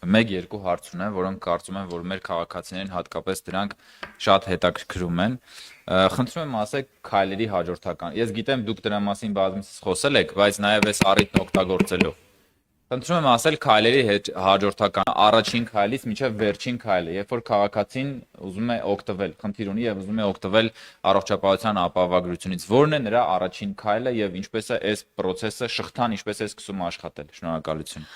1-2 հարց ունեմ, որոնք կարծում եմ, որ մեր քաղաքացիներին հատկապես դրանք շատ հետաքրքրում են։ Խնդրում եմ ասեք քայլերի հաջորդական։ Ես գիտեմ դուք դրա մասին բազմիցս խոսել եք, բայց նաև այս առիթն օգտագործելով։ Խնդրում եմ ասել քայլերի հաջորդական առաջին քայլից մինչև վերջին քայլը, երբ որ քաղաքացին ուզում է օգտվել, խնդիր ունի եւ ուզում է օգտվել առողջապահության ապահովագրությունից, ո՞րն է նրա առաջին քայլը եւ ինչպես է այս process-ը շղթան ինչպես է սկսում աշխատել։ Շնորհակալություն։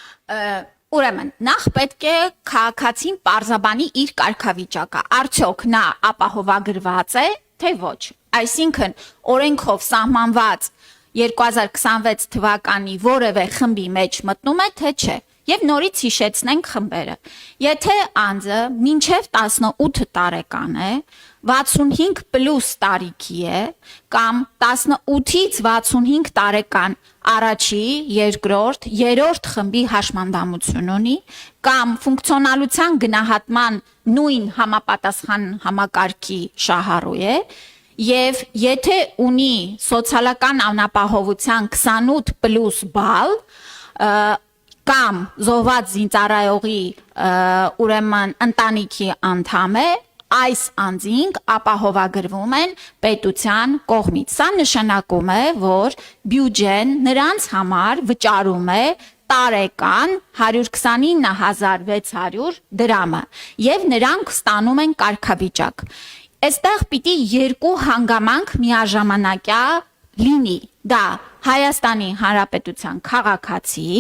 Ուրեմն, նախ պետք է քաղաքացին պարզաբանի իր կարգավիճակը, արդյոք նա ապահովագրված է, թե ոչ։ Այսինքն, օրենքով սահմանված 2026 թվականի որևէ խմբի մեջ մտնում է, թե չէ։ Եվ նորից հիշեցնենք խմբերը։ Եթե անձը մինչև 18 տարեկան է, 65 պլյուս տարիքի է, կամ 18-ից 65 տարեկան առաջի, երկրորդ, երրորդ խմբի հաշմանդամություն ունի, կամ ֆունկցիոնալության գնահատման նույն համապատասխան համակարգի շահառու է, եւ եթե ունի սոցիալական անապահովության 28 պլյուս բալ, կամ զոհված զինծառայողի ուրեմն ընտանիքի անդամ է, այս անձինք ապահովագրվում են պետության կողմից։ Սա նշանակում է, որ բյուջեն նրանց համար վճարում է տարեկան 129,600 դրամը եւ նրանք ստանում են կարգավիճակ։ Այստեղ պիտի երկու հանգամանք միաժամանակյա լինի։ Դա Հայաստանի Հանրապետության քաղաքացի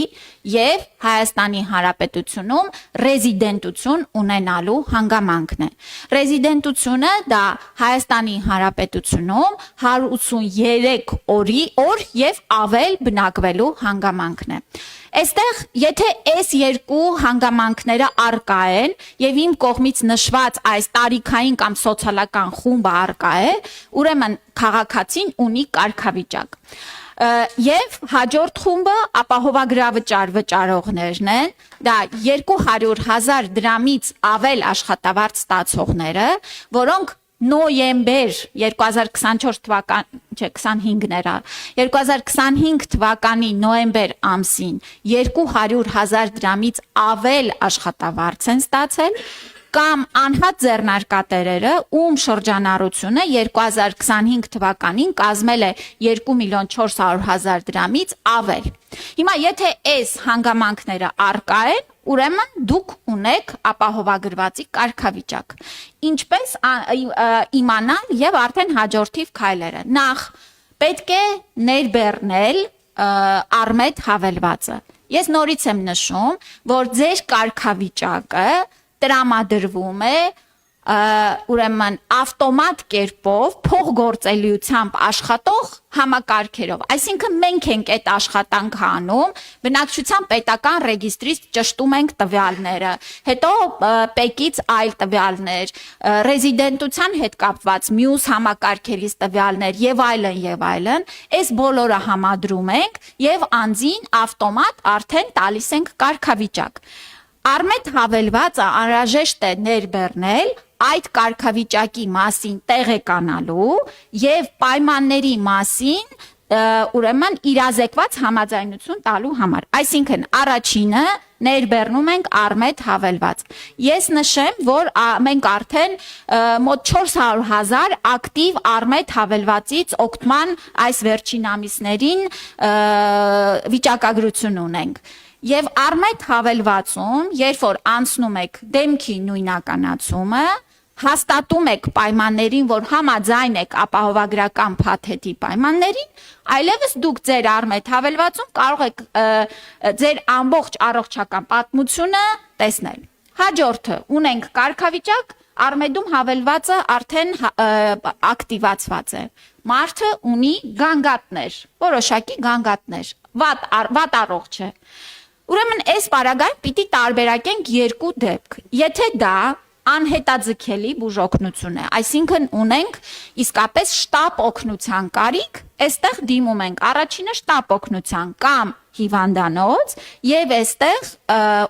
եւ Հայաստանի Հանրապետությունում ռեզիդենտություն ունենալու հանգամանքն է։ Ռեզիդենտությունը դա Հայաստանի Հանրապետությունում 183 օր եւ ավել բնակվելու հանգամանքն է։ Այստեղ, եթե այս երկու հանգամանքները առկա են եւ իմ կողմից նշված այս տարիքային կամ սոցիալական խումբը առկա է, ուրեմն քաղաքացին ունի կարգավիճակ։ Եվ հաջորդ խումբը ապահովագրավճար վճարողներն են, դա 200,000 դրամից ավել աշխատավարձ ստացողները, որոնք նոյեմբեր 2024 թվական, չէ, 2025 թվականի նոյեմբեր ամսին 200,000 դրամից ավել աշխատավարձ են ստացել, կամ անհատ ձեռնարկատերերը, ում շրջանառությունը 2025 թվականին կազմել է 2,400,000 դրամից ավել։ Հիմա եթե այս հանգամանքները առկա են, ուրեմն դուք ունեք ապահովագրվածի կարգավիճակ։ Ինչպես իմանալ եւ արդեն հաջորդիվ քայլերը։ Նախ պետք է ներբեռնել արմետ հավելվածը։ Ես նորից եմ նշում, որ ձեր կարգավիճակը տրամադրվում է ուրեմն ավտոմատ կերպով փոխգործելիությամբ աշխատող համակարգերով։ Այսինքն մենք ենք այդ աշխատանքը անում, բնակչության պետական ռեգիստրից ճշտում ենք տվյալները, հետո ՊԵԿ-ից այլ տվյալներ, ռեզիդենտության հետ կապված մյուս համակարգերից տվյալներ եւ այլն, այս բոլորը համադրում ենք եւ անձին ավտոմատ արդեն տալիս ենք կարգավիճակ։ Արմետ հավելվածը անհրաժեշտ է ներբեռնել այդ կարգավիճակի մասին տեղեկանալու եւ պայմանների մասին ուրեմն իրազեկված համաձայնություն տալու համար։ Այսինքն առաջինը ներբեռնում ենք արմետ հավելված։ Ես նշեմ, որ մենք արդեն մոտ 400,000 ակտիվ արմետ հավելվածից օգտման այս վերջին ամիսներին վիճակագրություն ունենք։ Եվ արմետ հավելվածում, երբ որ անցնում եք դեմքի նույնականացումը, հաստատում եք պայմաններին, որ համաձայն եք ապահովագրական փաթեթի պայմաններին, այլևս դուք ձեր արմետ հավելվածում կարող եք ձեր ամբողջ առողջական պատմությունը տեսնել։ Հաջորդը ունենք կարգավիճակ, արմեդում հավելվածը արդեն ակտիվացված է։ Մարդը ունի գանգատներ, որոշակի գանգատներ, վատ առողջ է։ Ուրեմն այս պարագայում պիտի տարբերակենք երկու դեպք։ Եթե դա անհետաձգելի բուժօգնություն է, այսինքն ունենք իսկապես շտապ օգնության կարիք, այստեղ դիմում ենք առաջինը շտապ օգնության կամ հիվանդանոց եւ այստեղ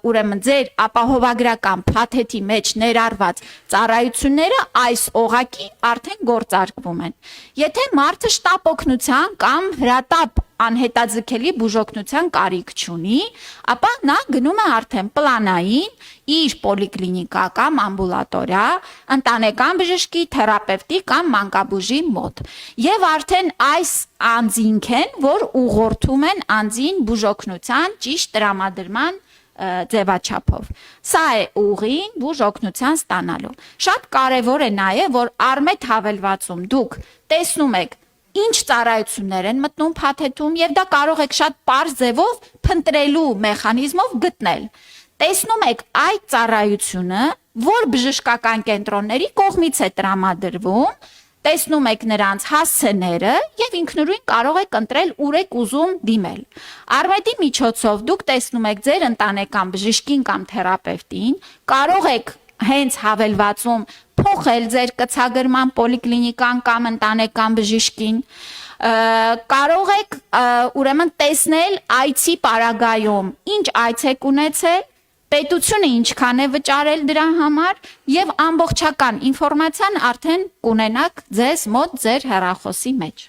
ուրեմն ձեր ապահովագրական փաթեթի մեջ ներառված ծառայությունները այս օղակի արդեն գործարկվում են։ Եթե մարդը շտապ օգնության կամ հրատապ անհետաձգելի բուժօգնության կարիք չունի, ապա նա գնում է արդեն պլանային իր պոլիկլինիկա կամ ամբուլատորիա, ընտանեկան բժշկի, թերապևտի կամ մանկաբույժի մոտ։ Եվ արդեն այս անձինք են, որ ուղղորդում են անձին բուժօգնության ճիշտ տրամադրման ձևաչափով։ Սա է ուղին բուժօգնության ստանալու։ Շատ կարևոր է նաև, որ արմետ հավելվածում դուք տեսնում եք ինչ ծառայություններ են մտնում փաթեթում եւ դա կարող եք շատ պարզ ձևով փնտրելու մեխանիզմով գտնել։ Տեսնում եք այդ ծառայությունը, որ բժշկական կենտրոնների կողմից է տրամադրվում, տեսնում եք նրանց հասցեները եւ ինքնուրույն կարող եք ընտրել ուր եք ուզում դիմել։ Արմետի միջոցով դուք տեսնում եք ձեր ընտանեկան բժշկին կամ թերապևտին, կարող եք հենց հավելվածում փոխել ձեր կցագրման պոլիկլինիկան կամ ընտանեկան բժշկին, կարող եք ուրեմն տեսնել այցի պարագայում ինչ այց եք ունեցել, պետությունը ինչքան է վճարել դրա համար եւ ամբողջական ինֆորմացիան արդեն կունենաք ձեզ մոտ ձեր հեռախոսի մեջ։